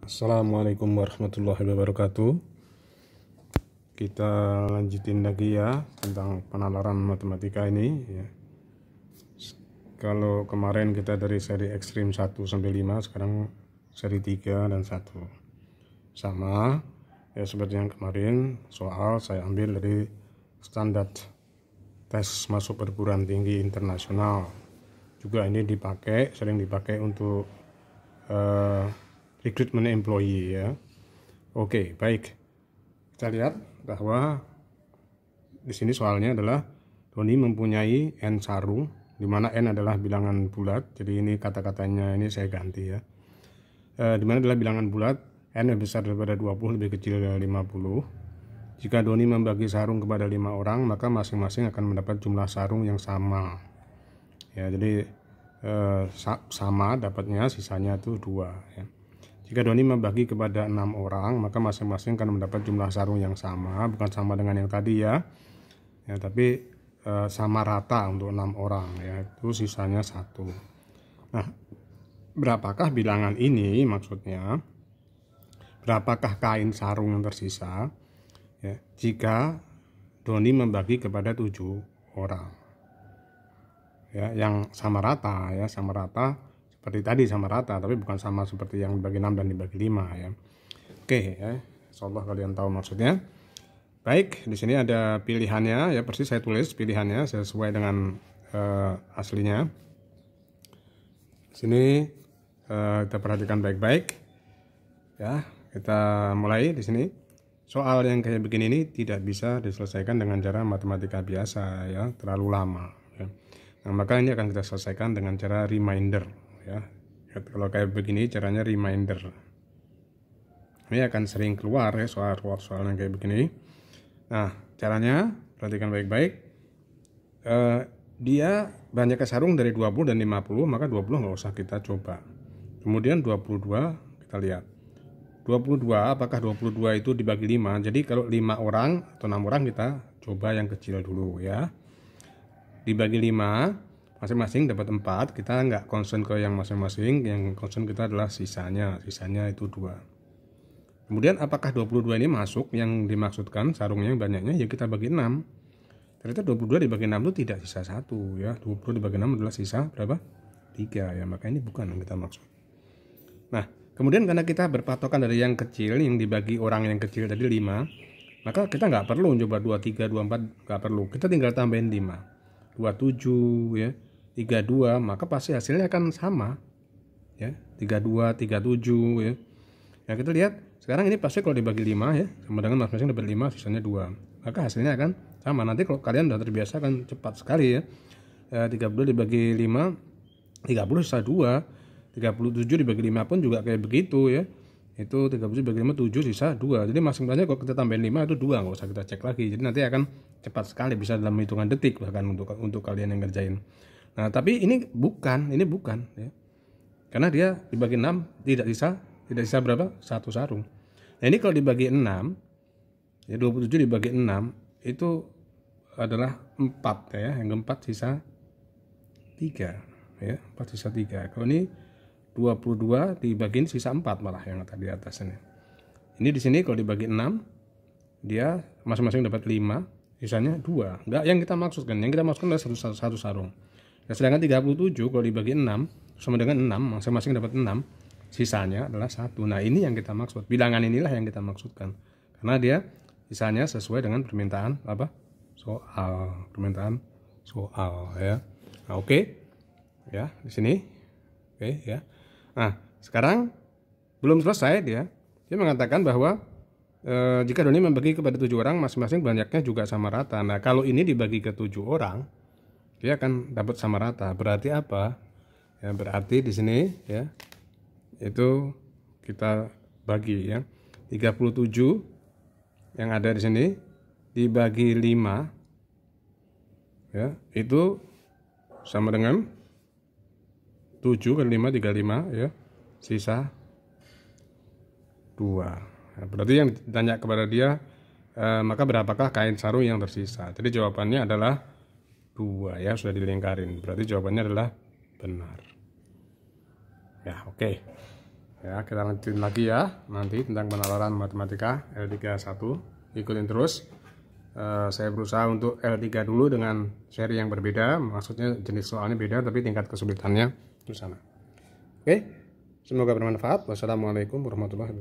Assalamualaikum warahmatullahi wabarakatuh. Kita lanjutin lagi ya tentang penalaran matematika ini ya. Kalau kemarin kita dari seri ekstrim 1 sampai 5, sekarang seri 3 dan 1. Sama ya seperti yang kemarin, soal saya ambil dari standar tes masuk perguruan tinggi internasional. Juga ini sering dipakai untuk recruitment employee ya. Oke, baik. Kita lihat bahwa di sini soalnya adalah Doni mempunyai n sarung, di mana n adalah bilangan bulat. Jadi ini kata-katanya ini saya ganti ya. Di mana adalah bilangan bulat, n lebih besar daripada 20, lebih kecil dari 50. Jika Doni membagi sarung kepada 5 orang, maka masing-masing akan mendapat jumlah sarung yang sama. Ya, jadi sama dapatnya, sisanya itu 2 ya. Jika Doni membagi kepada 6 orang, maka masing-masing akan mendapat jumlah sarung yang sama, bukan sama dengan yang tadi ya, tapi sama rata untuk 6 orang ya, itu sisanya 1. Nah, berapakah bilangan ini, maksudnya berapakah kain sarung yang tersisa ya, jika Doni membagi kepada 7 orang ya, yang sama rata ya, sama rata seperti tadi, sama rata, tapi bukan sama seperti yang dibagi 6 dan dibagi 5 ya. Oke ya, insyaallah kalian tahu maksudnya. Baik, di sini ada pilihannya ya, persis saya tulis pilihannya sesuai dengan aslinya. Di sini kita perhatikan baik-baik ya. Kita mulai di sini. Soal yang kayak begini ini tidak bisa diselesaikan dengan cara matematika biasa ya, terlalu lama ya. Nah, maka ini akan kita selesaikan dengan cara reminder ya. Kalau kayak begini caranya reminder. Ini akan sering keluar ya soal yang kayak begini. Nah, caranya perhatikan baik-baik. Dia banyaknya sarung dari 20 dan 50, maka 20 nggak usah kita coba. Kemudian 22 kita lihat. 22, apakah 22 itu dibagi 5? Jadi kalau 5 orang atau 6 orang kita coba yang kecil dulu ya. Dibagi 5, masing-masing dapat 4. Kita nggak concern ke yang masing-masing, yang concern kita adalah sisanya itu 2. Kemudian apakah 22 ini masuk yang dimaksudkan sarungnya yang banyaknya, ya kita bagi 6. Ternyata 22 dibagi 6 itu tidak sisa 1 ya. 20 dibagi 6 adalah sisa berapa? 3 ya, maka ini bukan yang kita maksud. Nah, kemudian karena kita berpatokan dari yang kecil, yang dibagi orang yang kecil tadi 5, maka kita nggak perlu coba 23, 24, nggak perlu. Kita tinggal tambahin 5, 27 ya, 32, maka pasti hasilnya akan sama ya, 32, 37 ya. Nah, kita lihat sekarang ini pasti kalau dibagi 5 ya, sama dengan masing-masing dapat 5, sisanya 2, maka hasilnya akan sama. Nanti kalau kalian sudah terbiasa akan cepat sekali ya. 30 dibagi 5, 30 sisa 2. 37 dibagi 5 pun juga kayak begitu ya. Itu 37 dibagi 5, 7 sisa 2. Jadi masing-masing kalau kita tambahin 5 itu 2, nggak usah kita cek lagi. Jadi nanti akan cepat sekali, bisa dalam hitungan detik bahkan untuk kalian yang ngerjain. Nah, tapi ini bukan ya. Karena dia dibagi 6 tidak sisa berapa? 1 sarung. Nah, ini kalau dibagi 6 ya, 27 dibagi 6 itu adalah 4 ya. Yang keempat sisa 3 ya, 4 sisa 3. Kalau ini 22 dibagiin sisa 4 malah yang tadi atasnya. Ini di sini kalau dibagi 6 dia masing-masing dapat 5, sisanya 2. Enggak yang kita maksudkan. Yang kita maksudkan adalah satu sarung. Nah, sedangkan 37 kalau dibagi 6 sama dengan 6, masing-masing dapat 6, sisanya adalah 1. Nah, ini yang kita maksud. Bilangan inilah yang kita maksudkan. Karena dia sisanya sesuai dengan permintaan soal ya. Nah, oke. Ya, di sini. Oke ya. Nah, sekarang belum selesai dia mengatakan bahwa jika Doni membagi kepada 7 orang, masing-masing banyaknya juga sama rata. Nah, kalau ini dibagi ke 7 orang, dia akan dapat sama rata. Berarti apa? Ya, berarti di sini ya, itu kita bagi ya, 37 yang ada di sini dibagi 5 ya, itu sama dengan 7 kali 5, 35 ya, sisa 2. Nah, berarti yang ditanya kepada dia, maka berapakah kain sarung yang tersisa? Jadi jawabannya adalah 2 ya, sudah dilingkarin. Berarti jawabannya adalah benar. Ya, oke. Ya, kita lanjutin lagi ya nanti tentang penalaran matematika L31. Ikutin terus. Saya berusaha untuk L3 dulu dengan seri yang berbeda, maksudnya jenis soalnya beda tapi tingkat kesulitannya itu sama. Oke, semoga bermanfaat. Wassalamualaikum warahmatullahi wabarakatuh.